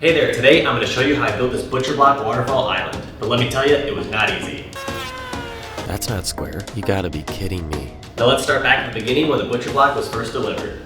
Hey there, today I'm going to show you how I built this butcher block waterfall island. But let me tell you, it was not easy. That's not square. You gotta be kidding me. Now let's start back at the beginning where the butcher block was first delivered.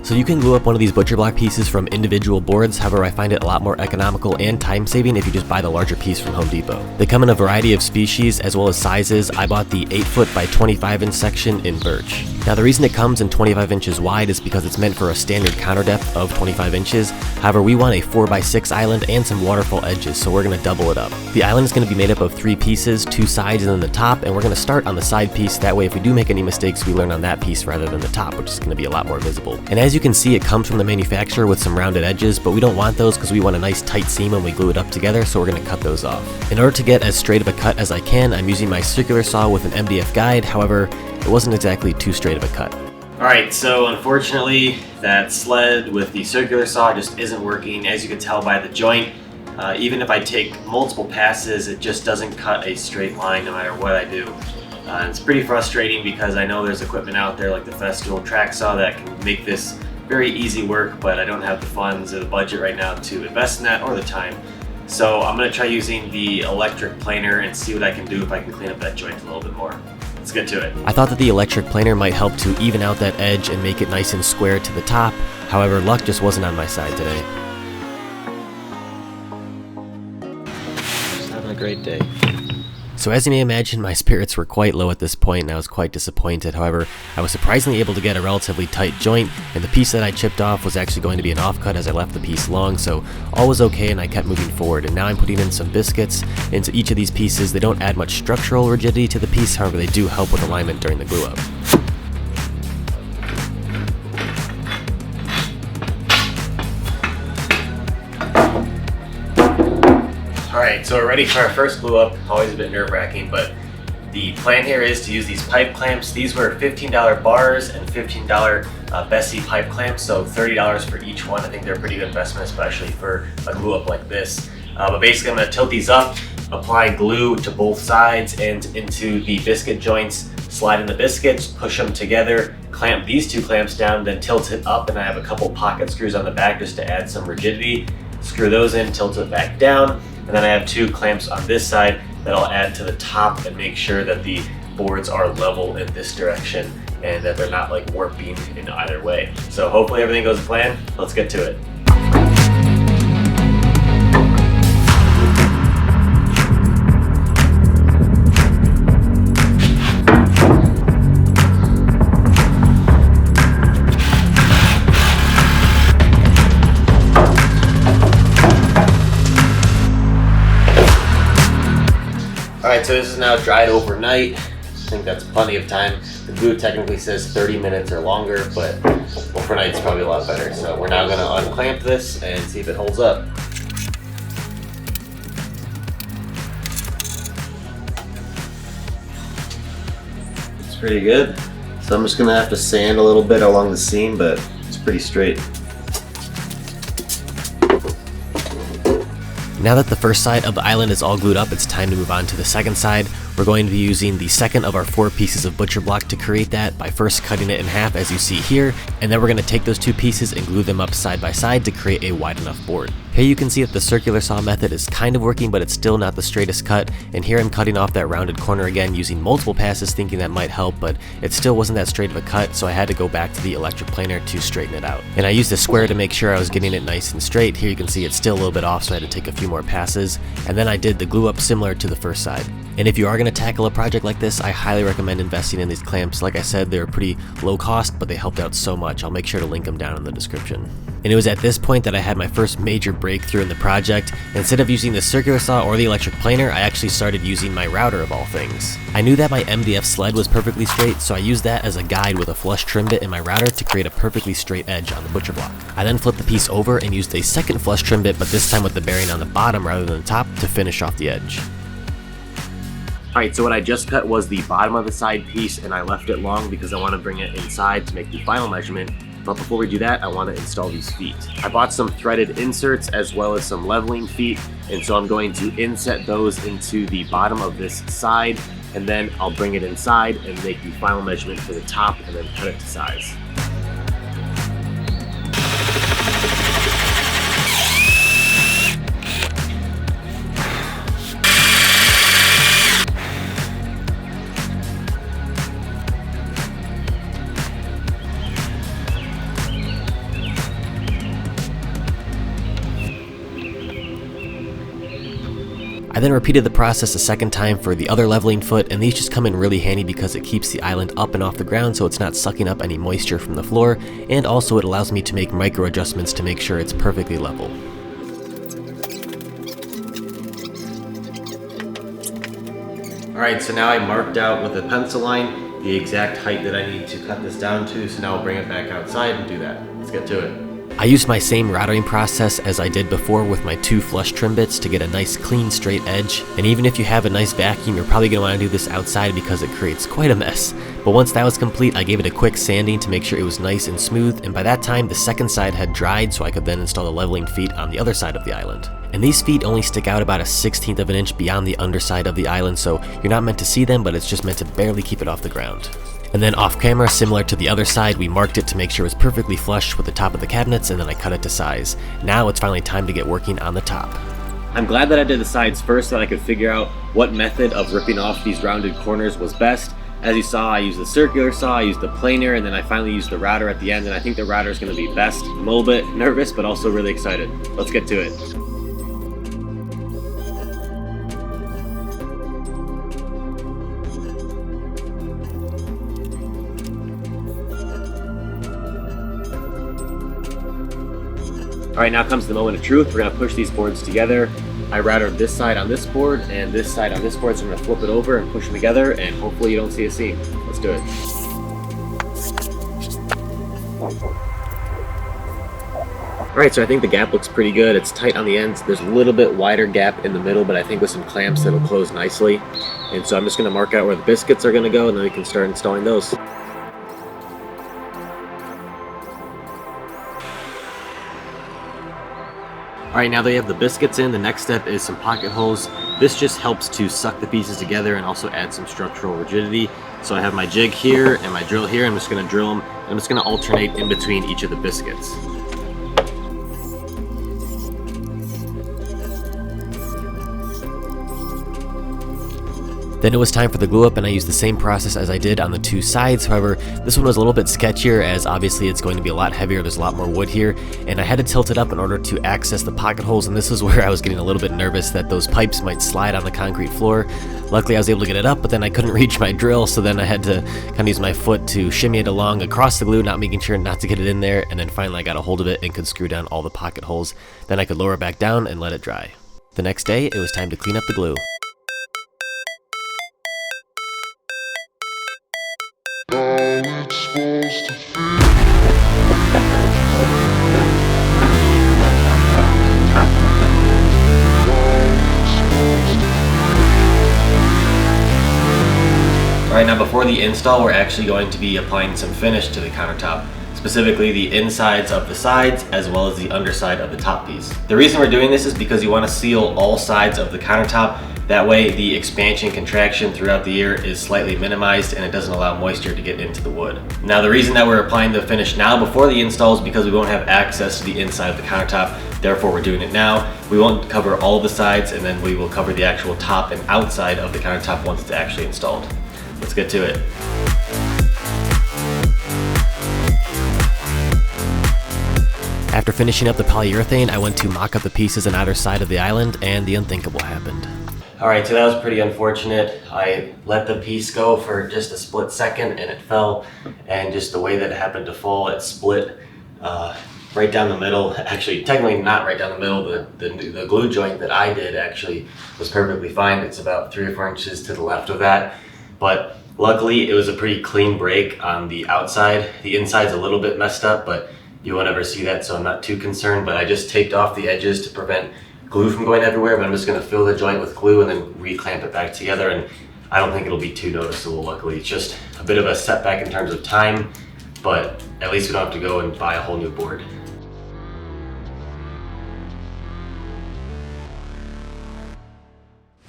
So you can glue up one of these butcher block pieces from individual boards, however I find it a lot more economical and time saving if you just buy the larger piece from Home Depot. They come in a variety of species as well as sizes. I bought the 8 foot by 25 inch section in birch. Now the reason it comes in 25 inches wide is because it's meant for a standard counter depth of 25 inches. However, we want a 4x6 island and some waterfall edges, so we're going to double it up. The island is going to be made up of 3 pieces, 2 sides and then the top, and we're going to start on the side piece. That way if we do make any mistakes, we learn on that piece rather than the top, which is going to be a lot more visible. And as you can see, it comes from the manufacturer with some rounded edges, but we don't want those because we want a nice tight seam when we glue it up together, so we're going to cut those off. In order to get as straight of a cut as I can, I'm using my circular saw with an MDF guide. However, it wasn't exactly too straight of a cut. Alright, so unfortunately that sled with the circular saw just isn't working. As you can tell by the joint, even if I take multiple passes, it just doesn't cut a straight line no matter what I do. It's pretty frustrating because I know there's equipment out there like the Festool track saw that can make this very easy work, but I don't have the funds or the budget right now to invest in that or the time. So I'm going to try using the electric planer and see what I can do if I can clean up that joint a little bit more. Let's get to it. I thought that the electric planer might help to even out that edge and make it nice and square to the top. However, luck just wasn't on my side today. Just having a great day. So as you may imagine, my spirits were quite low at this point and I was quite disappointed. However, I was surprisingly able to get a relatively tight joint, and the piece that I chipped off was actually going to be an offcut as I left the piece long, so all was okay and I kept moving forward. And now I'm putting in some biscuits into each of these pieces. They don't add much structural rigidity to the piece, however they do help with alignment during the glue up. Alright, so we're ready for our first glue up. Always a bit nerve-wracking, but the plan here is to use these pipe clamps. These were $15 bars and $15 Bessie pipe clamps, so $30 for each one. I think they're a pretty good investment, especially for a glue up like this. But basically I'm going to tilt these up, apply glue to both sides and into the biscuit joints, slide in the biscuits, push them together, clamp these 2 clamps down, then tilt it up, and I have a couple pocket screws on the back just to add some rigidity. Screw those in, tilt it back down. And then I have 2 clamps on this side that I'll add to the top and make sure that the boards are level in this direction and that they're not like warping in either way. So hopefully everything goes to plan. Let's get to it. Alright, so this is now dried overnight. I think that's plenty of time. The glue technically says 30 minutes or longer, but overnight's probably a lot better. So we're now going to unclamp this and see if it holds up. It's pretty good. So I'm just going to have to sand a little bit along the seam, but it's pretty straight. Now that the first side of the island is all glued up, it's time to move on to the second side. We're going to be using the second of our 4 pieces of butcher block to create that by first cutting it in half as you see here, and then we're going to take those 2 pieces and glue them up side by side to create a wide enough board. Here you can see that the circular saw method is kind of working, but it's still not the straightest cut, and here I'm cutting off that rounded corner again using multiple passes thinking that might help, but it still wasn't that straight of a cut, so I had to go back to the electric planer to straighten it out. And I used a square to make sure I was getting it nice and straight. Here you can see it's still a little bit off, so I had to take a few more passes, and then I did the glue up similar to the first side. And if you are going to tackle a project like this, I highly recommend investing in these clamps. Like I said, they're pretty low cost, but they helped out so much. I'll make sure to link them down in the description. And it was at this point that I had my first major breakthrough in the project. Instead of using the circular saw or the electric planer, I actually started using my router of all things. I knew that my MDF sled was perfectly straight, so I used that as a guide with a flush trim bit in my router to create a perfectly straight edge on the butcher block. I then flipped the piece over and used a second flush trim bit, but this time with the bearing on the bottom rather than the top to finish off the edge. Alright, so what I just cut was the bottom of the side piece, and I left it long because I want to bring it inside to make the final measurement. But before we do that, I want to install these feet. I bought some threaded inserts as well as some leveling feet, and so I'm going to inset those into the bottom of this side, and then I'll bring it inside and make the final measurement for the top and then cut it to size. I then repeated the process a second time for the other leveling foot, and these just come in really handy because it keeps the island up and off the ground so it's not sucking up any moisture from the floor, and also it allows me to make micro adjustments to make sure it's perfectly level. Alright, so now I marked out with a pencil line the exact height that I need to cut this down to, so now I'll bring it back outside and do that. Let's get to it. I used my same routering process as I did before with my 2 flush trim bits to get a nice clean straight edge, and even if you have a nice vacuum, you're probably going to want to do this outside because it creates quite a mess. But once that was complete, I gave it a quick sanding to make sure it was nice and smooth, and by that time the second side had dried, so I could then install the leveling feet on the other side of the island. And these feet only stick out about a 1/16 of an inch beyond the underside of the island, so you're not meant to see them, but it's just meant to barely keep it off the ground. And then off camera, similar to the other side, we marked it to make sure it was perfectly flush with the top of the cabinets, and then I cut it to size. Now it's finally time to get working on the top. I'm glad that I did the sides first so that I could figure out what method of ripping off these rounded corners was best. As you saw, I used the circular saw, I used the planer, and then I finally used the router at the end, and I think the router is going to be best. I'm a little bit nervous, but also really excited. Let's get to it. Alright, now comes the moment of truth. We're going to push these boards together. I routed this side on this board and this side on this board, so I'm going to flip it over and push them together, and hopefully you don't see a seam. Let's do it. Alright, so I think the gap looks pretty good. It's tight on the ends. There's a little bit wider gap in the middle, but I think with some clamps it'll close nicely. And so I'm just going to mark out where the biscuits are going to go, and then we can start installing those. Alright, now that you have the biscuits in, the next step is some pocket holes. This just helps to suck the pieces together and also add some structural rigidity. So I have my jig here and my drill here. I'm just going to drill them, and I'm just going to alternate in between each of the biscuits. Then it was time for the glue up, and I used the same process as I did on the 2 sides. However, this one was a little bit sketchier as obviously it's going to be a lot heavier. There's a lot more wood here, and I had to tilt it up in order to access the pocket holes, and this is where I was getting a little bit nervous that those pipes might slide on the concrete floor. Luckily I was able to get it up, but then I couldn't reach my drill, so then I had to kind of use my foot to shimmy it along across the glue, not making sure not to get it in there, and then finally I got a hold of it and could screw down all the pocket holes. Then I could lower it back down and let it dry. The next day, it was time to clean up the glue. Alright, now before the install, we're actually going to be applying some finish to the countertop, specifically the insides of the sides as well as the underside of the top piece. The reason we're doing this is because you want to seal all sides of the countertop. That way the expansion contraction throughout the year is slightly minimized and it doesn't allow moisture to get into the wood. Now the reason that we're applying the finish now before the install is because we won't have access to the inside of the countertop. Therefore we're doing it now. We won't cover all the sides, and then we will cover the actual top and outside of the countertop once it's actually installed. Let's get to it. After finishing up the polyurethane, I went to mock up the pieces on either side of the island, and the unthinkable happened. Alright, so that was pretty unfortunate. I let the piece go for just a split second and it fell, and just the way that it happened to fall, it split right down the middle. Actually, technically not right down the middle. The glue joint that I did actually was perfectly fine. It's about 3 or 4 inches to the left of that. But luckily, it was a pretty clean break on the outside. The inside's a little bit messed up, but you won't ever see that, so I'm not too concerned. But I just taped off the edges to prevent glue from going everywhere, but I'm just going to fill the joint with glue and then re-clamp it back together, and I don't think it'll be too noticeable. Luckily, it's just a bit of a setback in terms of time, but at least we don't have to go and buy a whole new board.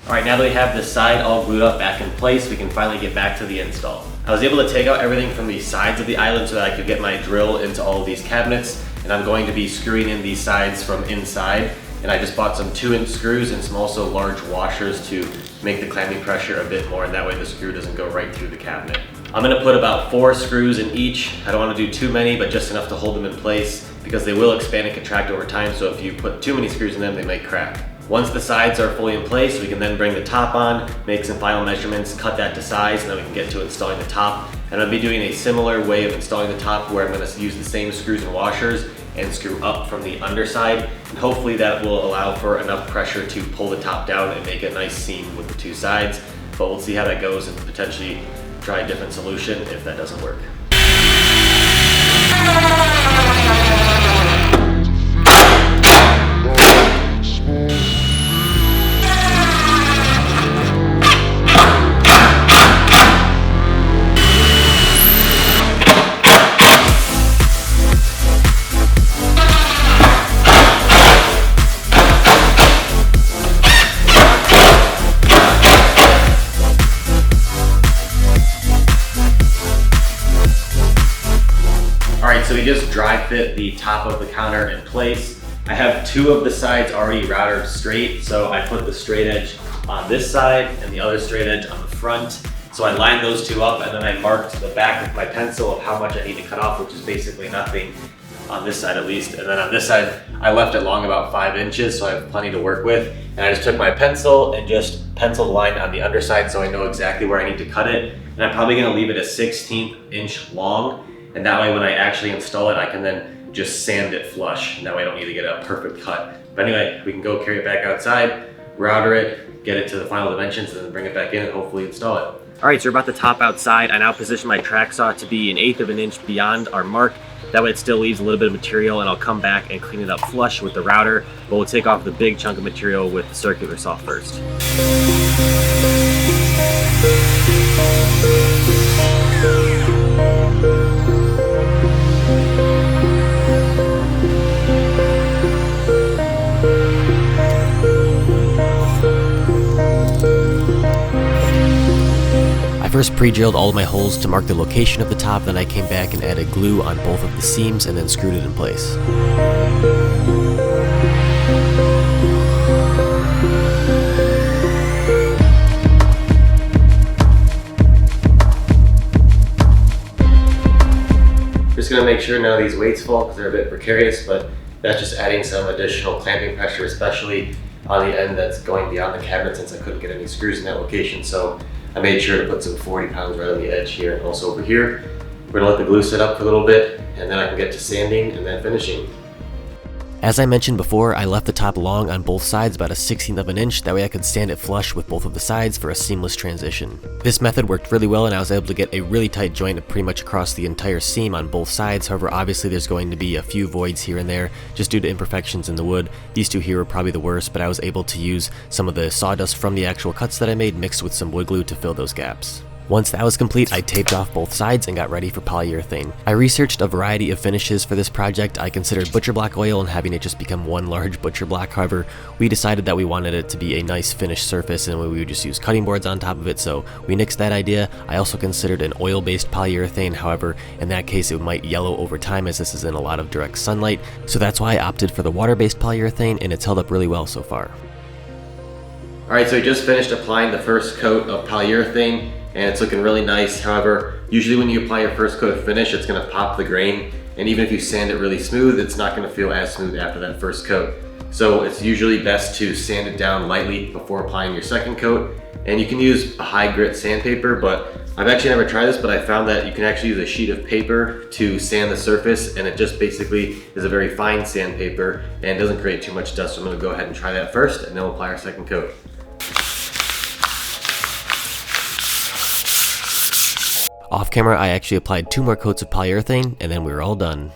Alright, now that we have the side all glued up back in place, we can finally get back to the install. I was able to take out everything from the sides of the island so that I could get my drill into all of these cabinets, and I'm going to be screwing in these sides from inside. And I just bought some 2-inch screws and some also large washers to make the clamping pressure a bit more, and that way the screw doesn't go right through the cabinet. I'm gonna put about 4 screws in each. I don't wanna do too many, but just enough to hold them in place because they will expand and contract over time, so if you put too many screws in them, they may crack. Once the sides are fully in place, we can then bring the top on, make some final measurements, cut that to size, and then we can get to installing the top. And I'll be doing a similar way of installing the top where I'm gonna use the same screws and washers and screw up from the underside. And hopefully that will allow for enough pressure to pull the top down and make a nice seam with the 2 sides. But we'll see how that goes and potentially try a different solution if that doesn't work. Alright, so we just dry fit the top of the counter in place. I have 2 of the sides already routed straight, so I put the straight edge on this side and the other straight edge on the front. So I lined those 2 up, and then I marked the back with my pencil of how much I need to cut off, which is basically nothing on this side at least. And then on this side, I left it long about 5 inches, so I have plenty to work with. And I just took my pencil and just penciled a line on the underside so I know exactly where I need to cut it. And I'm probably gonna leave it a 1/16 inch long. And that way when I actually install it, I can then just sand it flush. And that way I don't need to get a perfect cut. But anyway, we can go carry it back outside, router it, get it to the final dimensions, and then bring it back in and hopefully install it. All right, so we're about to top outside. I now position my track saw to be 1/8 of an inch beyond our mark. That way it still leaves a little bit of material, and I'll come back and clean it up flush with the router, but we'll take off the big chunk of material with the circular saw first. I first pre-drilled all of my holes to mark the location of the top, then I came back and added glue on both of the seams and then screwed it in place. Just gonna make sure none of these weights fall because they're a bit precarious, but that's just adding some additional clamping pressure, especially on the end that's going beyond the cabinet since I couldn't get any screws in that location. So I made sure to put some 40 pounds right on the edge here and also over here. We're gonna let the glue sit up for a little bit, and then I can get to sanding and then finishing. As I mentioned before, I left the top long on both sides, about a 1/16 of an inch, that way I could sand it flush with both of the sides for a seamless transition. This method worked really well, and I was able to get a really tight joint pretty much across the entire seam on both sides. However, obviously there's going to be a few voids here and there just due to imperfections in the wood. These 2 here were probably the worst, but I was able to use some of the sawdust from the actual cuts that I made mixed with some wood glue to fill those gaps. Once that was complete, I taped off both sides and got ready for polyurethane. I researched a variety of finishes for this project. I considered butcher block oil and having it just become one large butcher block. However, we decided that we wanted it to be a nice finished surface and we would just use cutting boards on top of it, so we nixed that idea. I also considered an oil-based polyurethane. However, in that case it might yellow over time as this is in a lot of direct sunlight, so that's why I opted for the water-based polyurethane, and it's held up really well so far. Alright, so we just finished applying the first coat of polyurethane, and it's looking really nice. However, usually when you apply your first coat of finish, it's gonna pop the grain, and even if you sand it really smooth, it's not gonna feel as smooth after that first coat. So it's usually best to sand it down lightly before applying your second coat, and you can use a high grit sandpaper, but I've actually never tried this, but I found that you can actually use a sheet of paper to sand the surface, and it just basically is a very fine sandpaper and doesn't create too much dust. So I'm gonna go ahead and try that first, and then we'll apply our second coat. Off camera, I actually applied 2 more coats of polyurethane, and then we were all done.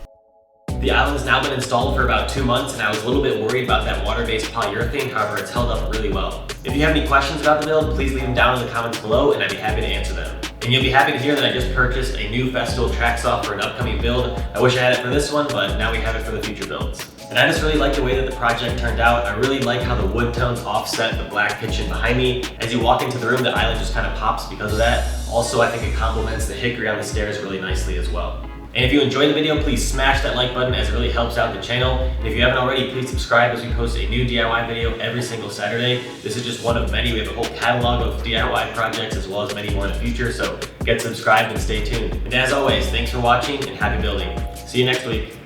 The island has now been installed for about 2 months, and I was a little bit worried about that water-based polyurethane. However, it's held up really well. If you have any questions about the build, please leave them down in the comments below, and I'd be happy to answer them. And you'll be happy to hear that I just purchased a new Festool track saw for an upcoming build. I wish I had it for this one, but now we have it for the future builds. And I just really like the way that the project turned out. I really like how the wood tones offset the black kitchen behind me. As you walk into the room, the island just kind of pops because of that. Also, I think it complements the hickory on the stairs really nicely as well. And if you enjoyed the video, please smash that like button as it really helps out the channel. And if you haven't already, please subscribe as we post a new DIY video every single Saturday. This is just one of many. We have a whole catalog of DIY projects as well as many more in the future, so get subscribed and stay tuned. And as always, thanks for watching and happy building. See you next week.